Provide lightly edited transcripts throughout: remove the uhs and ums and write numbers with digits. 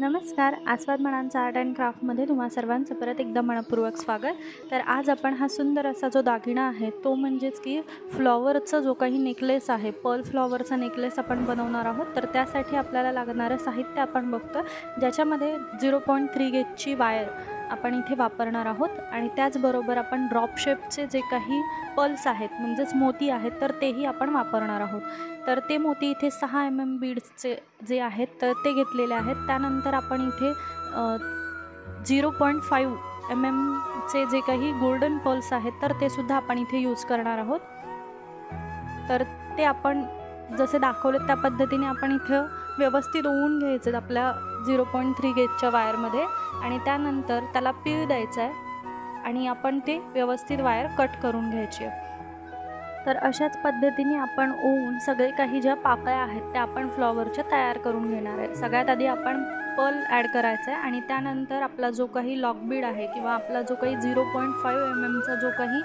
नमस्कार. आस्वाद मनांचा art and क्राफ्टमध्ये तुम्हा सर्वांचं परत एकदा मनपूर्वक स्वागत. तर आज आपण हा सुंदर असा जो दागिना आहे तो म्हणजेच की फ्लॉवरचा जो काही नेकलेस आहे, पर्ल फ्लॉवरचा नेकलेस आपण बनवणार आहोत. तर त्यासाठी आपल्याला लागणारं साहित्य आपण बघतो, ज्याच्यामध्ये 0.3 गेजची वायर आपण इथे वापरणार आहोत आणि त्याचबरोबर आपण ड्रॉप शेपचे जे काही पर्ल्स आहेत म्हणजेच मोती आहेत तर तेही आपण वापरणार आहोत. तर ते मोती इथे 6 mm बीड्सचे जे आहेत तर ते घेतलेले आहेत. त्यानंतर आपण इथे 0.5 mmचे जे काही गोल्डन पर्ल्स आहेत तर ते सुद्धा आपण इथे यूज करणार आहोत. तर ते आपण जसे दाखवले त्या पद्धतीने आपण इथं व्यवस्थित ओवून घ्यायचं आपल्या 0.3 गेजच्या वायरमध्ये आणि त्यानंतर त्याला पीळ द्यायचा आहे आणि आपण ते व्यवस्थित वायर कट करून घ्यायची आहे. तर अशाच पद्धतीने आपण ओवून सगळे काही ज्या पाकळ्या आहेत त्या आपण फ्लॉवरच्या तयार करून घेणार आहे. सगळ्यात आधी आपण पर्ल ॲड करायचा आहे आणि त्यानंतर आपला जो काही लॉक बीड आहे किंवा आपला जो काही 0.5 mmचा जो काही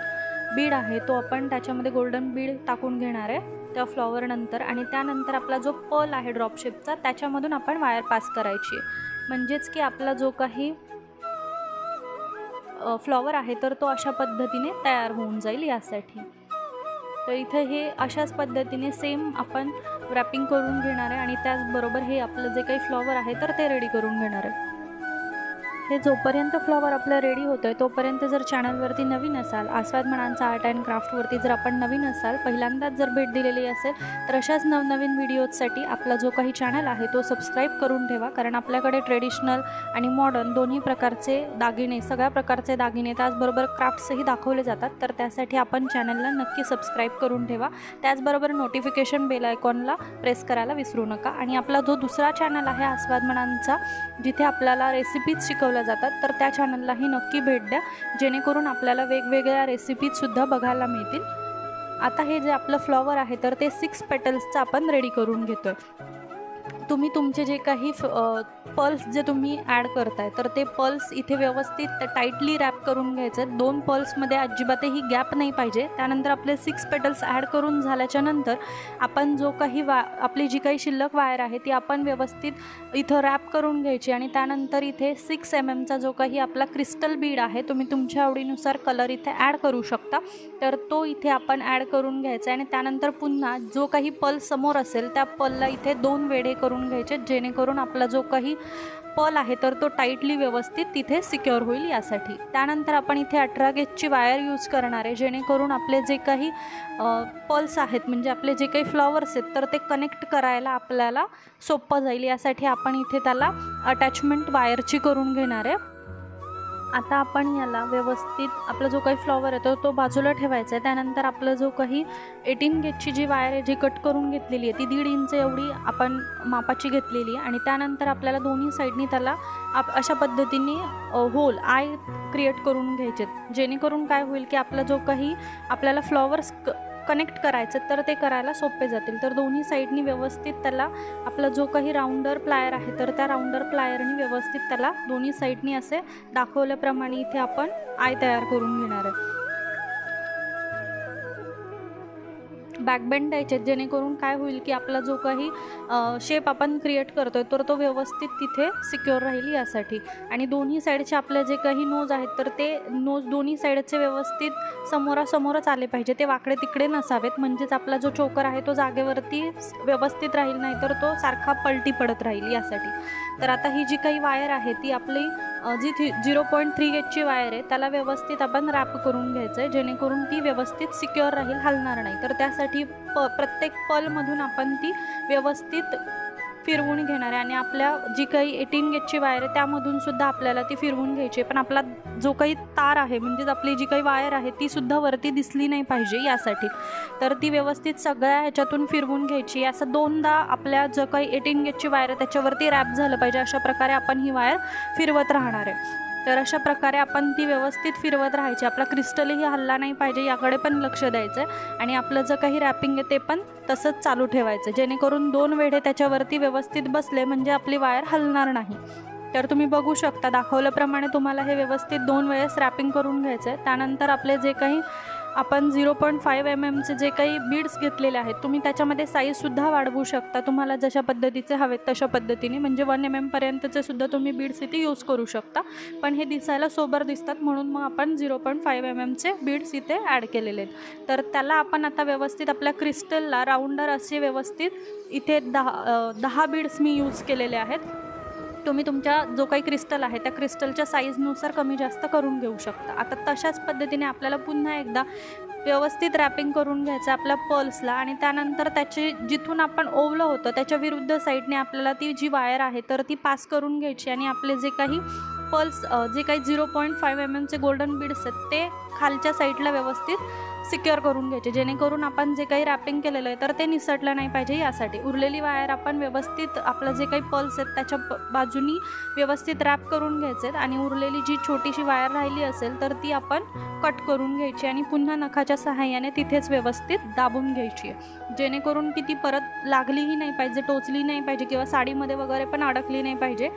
बीड आहे तो आपण त्याच्यामध्ये गोल्डन बीड टाकून घेणार आहे त्या फ्लॉवरनंतर आणि त्यानंतर आपला जो पर्ल आहे ड्रॉप शेपचा त्याच्यामधून आपण वायर पास करायची आहे. म्हणजेच की आपला जो काही फ्लॉवर आहे तर तो अशा पद्धतीने तयार होऊन जाईल यासाठी. तर इथे हे अशाच पद्धतीने सेम आपण रॅपिंग करून घेणार आहे आणि त्याचबरोबर हे आपलं जे काही फ्लॉवर आहे तर ते रेडी करून घेणार आहे. हे जोपर्यंत फ्लॉवर आपलं रेडी होतं आहे तोपर्यंत जर चॅनलवरती नवीन असाल, आस्वाद मनांचा आर्ट अँड क्राफ्टवरती जर आपण नवीन असाल, पहिल्यांदाच जर भेट दिलेली असेल तर अशाच नवनवीन व्हिडिओजसाठी आपला जो काही चॅनल आहे तो सबस्क्राईब करून ठेवा. कारण आपल्याकडे ट्रेडिशनल आणि मॉडर्न दोन्ही प्रकारचे दागिने, सगळ्या प्रकारचे दागिने त्याचबरोबर क्राफ्ट्सही दाखवले जातात. तर त्यासाठी आपण चॅनलला नक्की सबस्क्राईब करून ठेवा. त्याचबरोबर नोटिफिकेशन बेल आयकॉनला प्रेस करायला विसरू नका. आणि आपला जो दुसरा चॅनल आहे आस्वाद मनांचा, जिथे आपल्याला रेसिपीज शिकवल्या जातात, तर त्या चॅनललाही नक्की भेट द्या, जेणेकरून आपल्याला वेगवेगळ्या रेसिपीजसुद्धा बघायला मिळतील. आता हे जे आपलं फ्लॉवर आहे तर ते 6 पेटल्सचं आपण रेडी करून घेतो आहे. तुम्ही तुमचे जे काही पर्ल्स जे तुम्ही ॲड करताय तर ते पर्ल्स इथे व्यवस्थित टाईटली रॅप करून घ्यायचे आहेत. 2 पर्ल्समध्ये अजिबातही गॅप नाही पाहिजे. त्यानंतर आपले 6 पेटल्स ॲड करून झाल्याच्या नंतर आपण जो काही आपली जी काही शिल्लक वायर आहे ती आपण व्यवस्थित इथं रॅप करून घ्यायची आणि त्यानंतर इथे 6 mmचा जो काही आपला क्रिस्टल बीड आहे, तुम्ही तुमच्या आवडीनुसार कलर इथे ॲड करू शकता, तर तो इथे आपण ॲड करून घ्यायचा आणि त्यानंतर पुन्हा जो काही पर्ल समोर असेल त्या पर्लला इथे 2 वेढे करून घ्यायचे, जेणेकरून आपला जो काही पर्ल आहे तर तो टाईटली व्यवस्थित तिथे सिक्युअर होईल यासाठी. त्यानंतर आपण इथे 18 गेजची वायर यूज करणार आहे, जेणेकरून आपले जे काही पर्ल्स आहेत म्हणजे आपले जे काही फ्लॉवर्स आहेत तर ते कनेक्ट करायला आपल्याला सोपं जाईल यासाठी आपण इथे त्याला अटॅचमेंट वायरची करून घेणार आहे. आता आपण याला व्यवस्थित आपला जो काही फ्लॉवर आहे तो बाजूला ठेवायचा आहे. त्यानंतर आपलं जो काही 18 गेजची जी वायर आहे जी कट करून घेतलेली आहे ती 1.5 इंच एवढी आपण मापाची घेतलेली आहे आणि त्यानंतर आपल्याला दोन्ही साईडनी त्याला अशा पद्धतीने होल आय क्रिएट करून घ्यायचे, जेणेकरून काय होईल की आपला जो काही आपल्याला फ्लॉवर्स कनेक्ट करायचं तर ते करायला सोपे जातील. तर दोन्ही साईडनी व्यवस्थित त्याला आपला जो काही राऊंडर प्लायर आहे तर त्या राऊंडर प्लायरनी व्यवस्थित त्याला दोन्ही साईडनी असे दाखवल्याप्रमाणे इथे आपण आय तयार करून घेणार आहे. बॅकबेंड द्यायचे, जेणेकरून काय होईल की आपला जो काही शेप आपण क्रिएट करतोय तर तो व्यवस्थित तिथे सिक्युअर राहील यासाठी. आणि दोन्ही साईडचे आपले जे काही नोज आहेत तर ते नोज दोन्ही साईडचे व्यवस्थित समोरासमोरच आले पाहिजे, ते वाकडे तिकडे नसावेत, म्हणजेच आपला जो चोकर आहे तो जागेवरती व्यवस्थित राहील, नाही तर तो सारखा पलटी पडत राहील यासाठी. तर आता ही जी काही वायर आहे ती आपली जी 0.3 गेजची वायर आहे त्याला व्यवस्थित आपण रॅप करून घ्यायचं आहे, जेणेकरून ती व्यवस्थित सिक्युअर राहील, हलणार नाही. तर त्यासाठी प्रत्येक पर्लमधून आपण ती व्यवस्थित फिरवून घेणार आहे आणि आपल्या जी काही 18 गेजची वायर आहे त्यामधून सुद्धा आपल्याला ती फिरवून घ्यायची आहे. पण आपला जो काही तार आहे म्हणजेच आपली जी काही वायर आहे ती सुद्धा वरती दिसली नाही पाहिजे यासाठी. तर ती व्यवस्थित सगळ्या ह्याच्यातून फिरवून घ्यायची. असं 2दा आपल्या जो काही 18 गेजची वायर आहे त्याच्यावरती रॅप झालं पाहिजे, अशा प्रकारे आपण ही वायर फिरवत राहणार आहे. तर अशा प्रकारे आपण ती व्यवस्थित फिरवत राहायची. आपला क्रिस्टलही हलला नाही पाहिजे याकडे पण लक्ष द्यायचं आहे आणि आपलं जे काही रॅपिंग आहे ते पण तसंच चालू ठेवायचं, जेणेकरून 2 वेढे त्याच्यावरती व्यवस्थित बसले म्हणजे आपली वायर हलणार नाही. तर तुम्ही बघू शकता दाखवल्याप्रमाणे तुम्हाला हे व्यवस्थित 2 वेळेस रॅपिंग करून घ्यायचं आहे. त्यानंतर आपले जे काही आपण 0.5 mm जे काही बीड्स घेतलेले आहेत, तुम्ही त्याच्यामध्ये साईजसुद्धा वाढवू शकता तुम्हाला जशा पद्धतीचे हवेत तशा पद्धतीने. म्हणजे 1 mm पर्यंतचे सुद्धा तुम्ही बीड्स इथे यूज करू शकता, पण हे दिसायला सोबर दिसतात म्हणून मग आपण 0.5 mmचे बीड्स इथे ॲड केलेले आहेत. तर त्याला आपण आता व्यवस्थित आपल्या क्रिस्टलला राऊंडर असे व्यवस्थित इथे 10 बीड्स मी यूज केलेले आहेत. तुम्ही तुमच्या जो काही क्रिस्टल आहे त्या क्रिस्टलच्या साईजनुसार कमी जास्त करून घेऊ शकता. आता तशाच पद्धतीने आपल्याला पुन्हा एकदा व्यवस्थित रॅपिंग करून घ्यायचं आपल्या पर्ल्सला, आणि त्यानंतर त्याची जिथून आपण ओवलं होतं त्याच्या विरुद्ध साईडने आपल्याला ती जी वायर आहे तर ती पास करून घ्यायची, आणि आपले जे काही पर्ल्स जे काही 0.5 mmचे गोल्डन बीड्स आहेत ते खालच्या साईडला व्यवस्थित सिक्युअर करून घ्यायचे, जेणेकरून आपण जे काही रॅपिंग केलेलं आहे तर ते निसटलं नाही पाहिजे यासाठी. उरलेली वायर आपण व्यवस्थित आपलं जे काही पर्ल्स आहेत त्याच्या बाजूनी व्यवस्थित रॅप करून घ्यायचे, आणि उरलेली जी छोटीशी वायर राहिली असेल तर ती आपण कट करून घ्यायची आणि पुन्हा नखाच्या सहाय्याने तिथेच व्यवस्थित दाबून घ्यायची आहे, जेणेकरून की ती परत लागलीही नाही पाहिजे, टोचली नाही पाहिजे किंवा साडीमध्ये वगैरे पण अडकली नाही पाहिजे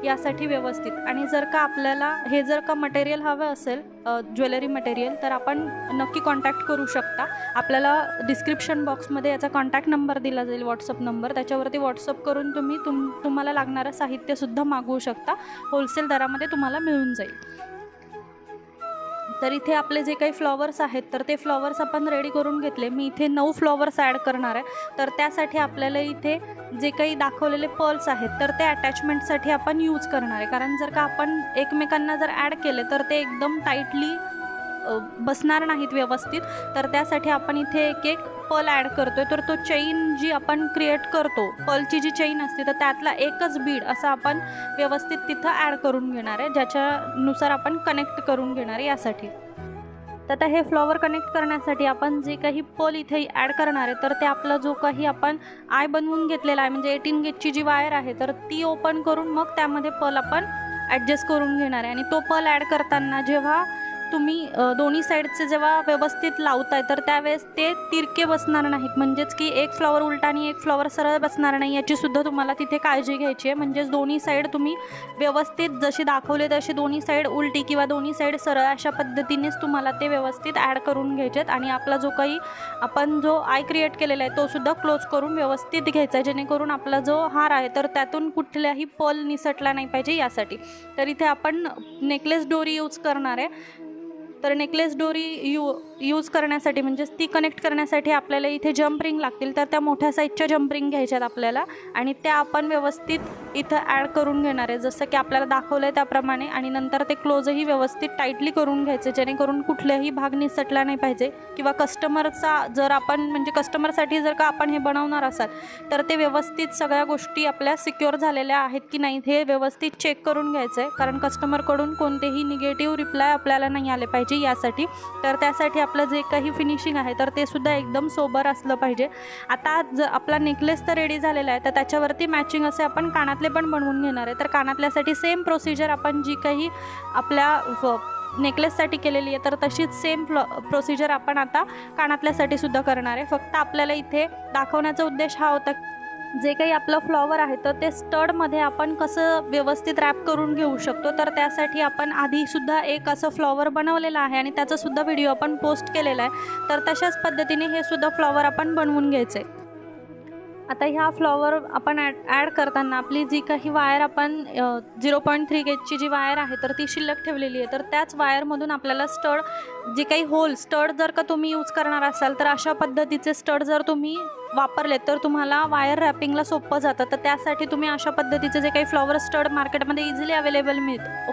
यासाठी व्यवस्थित. आणि जर का आपल्याला हे जर का मटेरियल हवं असेल ज्वेलरी मटेरियल तर आपण नक्की कॉन्टॅक्ट करू शकता. आपल्याला डिस्क्रिप्शन बॉक्समध्ये याचा कॉन्टॅक्ट नंबर दिला जाईल, व्हॉट्सअप नंबर, त्याच्यावरती व्हॉट्सअप करून तुम्ही तुम्हाला लागणारं साहित्यसुद्धा मागवू शकता. होलसेल दरामध्ये तुम्हाला मिळून जाईल. तर इथे आपले जे काही फ्लॉवर्स आहेत तर ते फ्लॉवर्स आपण रेडी करून घेतले. मी इथे 9 फ्लॉवर्स ॲड करणार आहे. तर त्यासाठी आपल्याला इथे जे काही दाखवलेले पर्ल्स आहेत तर ते अटॅचमेंटसाठी आपण यूज करणार आहे, कारण जर का आपण एकमेकांना जर ॲड केले तर ते एकदम टाईटली बसणार नाहीत व्यवस्थित. तर त्यासाठी आपण इथे एक एक पर्ल ॲड करतोय. तर तो चेन जी आपण क्रिएट करतो, पर्लची जी चेन असते तर त्यातला एकच बीड असं आपण व्यवस्थित तिथं ॲड करून घेणार आहे, ज्याच्यानुसार आपण कनेक्ट करून घेणार आहे यासाठी. तर आता हे फ्लॉवर कनेक्ट करण्यासाठी आपण जे काही पर्ल इथे ॲड करणार आहे तर ते आपला जो काही आपण आय बनवून घेतलेला आहे, म्हणजे 18 गेजची जी वायर आहे तर ती ओपन करून मग त्यामध्ये पर्ल आपण ॲडजस्ट करून घेणार आहे. आणि तो पर्ल ॲड करताना जेव्हा तुम्ही दोन्ही साईडचे जेव्हा व्यवस्थित लावताय तर त्यावेळेस ते तिरके बसणार नाहीत, म्हणजेच की एक फ्लॉवर उलटा आणि एक फ्लॉवर सरळ बसणार नाही याचीसुद्धा तुम्हाला तिथे काळजी घ्यायची आहे. म्हणजेच दोन्ही साईड तुम्ही व्यवस्थित जशी दाखवले तशी दोन्ही साईड उलटी किंवा दोन्ही साईड सरळ अशा पद्धतीनेच तुम्हाला ते व्यवस्थित ॲड करून घ्यायचे आहेत. आणि आपला जो काही आपण जो आय क्रिएट केलेला आहे तो सुद्धा क्लोज करून व्यवस्थित घ्यायचा आहे, जेणेकरून आपला जो हार आहे तर त्यातून कुठल्याही पर्ल निसटला नाही पाहिजे यासाठी. तर इथे आपण नेकलेस डोरी यूज करणार आहे. तर नेकलेस डोरी यूज करण्यासाठी म्हणजेच ती कनेक्ट करण्यासाठी आपल्याला इथे जम्प रिंग लागतील. तर त्या मोठ्या साईजच्या जम्प रिंग घ्यायच्यात आपल्याला, आणि त्या आपण व्यवस्थित इथं ॲड करून घेणार आहे जसं की आपल्याला दाखवलं आहे त्याप्रमाणे. आणि नंतर ते क्लोजही व्यवस्थित टाईटली करून घ्यायचे, जेणेकरून कुठल्याही भाग निसटला नाही पाहिजे. किंवा कस्टमरचा जर आपण म्हणजे कस्टमरसाठी जर का आपण हे बनवणार असाल तर ते व्यवस्थित सगळ्या गोष्टी आपल्या सिक्युअर झालेल्या आहेत की नाही हे व्यवस्थित चेक करून घ्यायचं आहे, कारण कस्टमरकडून कोणतेही निगेटिव्ह रिप्लाय आपल्याला नाही आले पाहिजे यासाठी. तर त्यासाठी आपलं जे काही फिनिशिंग आहे तर ते सुद्धा एकदम सोबर असलं पाहिजे. आता आपला नेकलेस तर रेडी झालेला आहे, तर त्याच्यावरती मॅचिंग असे आपण कानातले पण बनवून घेणार आहे. तर कानातल्यासाठी सेम प्रोसिजर आपण जी काही आपल्या नेकलेससाठी केलेली आहे तर तशीच सेम प्रोसिजर आपण आता कानातल्यासाठी सुद्धा करणार आहे. फक्त आपल्याला इथे दाखवण्याचा उद्देश हा होता जे काही आपलं फ्लॉवर आहे तर ते स्टडमध्ये आपण कसं व्यवस्थित रॅप करून घेऊ शकतो. तर त्यासाठी आपण आधीसुद्धा एक असं फ्लॉवर बनवलेलं आहे आणि त्याचासुद्धा व्हिडिओ आपण पोस्ट केलेला आहे. तर तशाच पद्धतीने हे सुद्धा फ्लॉवर आपण बनवून घ्यायचं आहे. आता ह्या फ्लॉवर आपण ॲड करताना आपली जी काही वायर आपण 0.3 गेजची जी वायर आहे तर ती शिल्लक ठेवलेली आहे. तर त्याच वायरमधून आपल्याला स्टड जे काही होल स्टड जर का तुम्ही यूज करणार असाल तर अशा पद्धतीचे स्टड जर तुम्ही वापरले तर तुम्हाला वायर रॅपिंगला सोपं जातं. तर त्यासाठी तुम्ही अशा पद्धतीचे जे काही फ्लॉवर स्टड मार्केटमध्ये इझिली अवेलेबल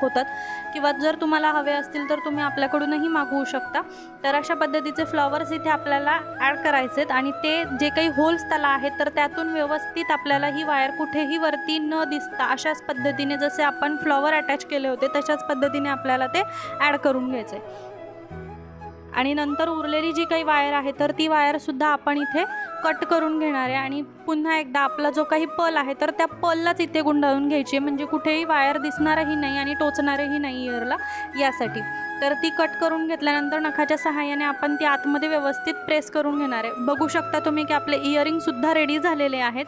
होतात, किंवा जर तुम्हाला हवे असतील तर तुम्ही आपल्याकडूनही मागवू शकता. तर अशा पद्धतीचे फ्लॉवर्स इथे आपल्याला ॲड करायचे आहेत, आणि ते जे काही होल्स त्याला आहेत तर त्यातून व्यवस्थित आपल्याला ही वायर कुठेही वरती न दिसता अशाच पद्धतीने जसे आपण फ्लॉवर अटॅच केले होते तशाच पद्धतीने आपल्याला ते ॲड करून घ्यायचे. आणि नंतर उरलेली जी काही वायर आहे तर ती वायरसुद्धा आपण इथे कट करून घेणार आहे. आणि पुन्हा एकदा आपला जो काही पर्ल आहे तर त्या पर्ललाच इथे गुंडाळून घ्यायची आहे, म्हणजे कुठेही वायर दिसणारही नाही आणि टोचणारही नाही इयरला यासाठी. तर ती कट करून घेतल्यानंतर नखाच्या सहाय्याने आपण ती आतमध्ये व्यवस्थित प्रेस करून घेणार आहे. बघू शकता तुम्ही की आपले इयरिंगसुद्धा रेडी झालेले आहेत.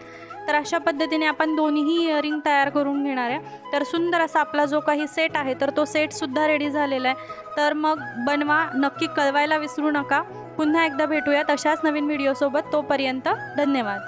तर अशा पद्धतीने आपण दोन्ही इयरिंग तयार करून घेणार आहे। तर सुंदर असा आपला जो काही सेट आहे तर तो सेटसुद्धा रेडी झालेला आहे। तर मग बनवा, नक्की कळवायला विसरू नका। पुन्हा एकदा भेटूयात अशाच नवीन व्हिडिओसोबत, तोपर्यंत धन्यवाद।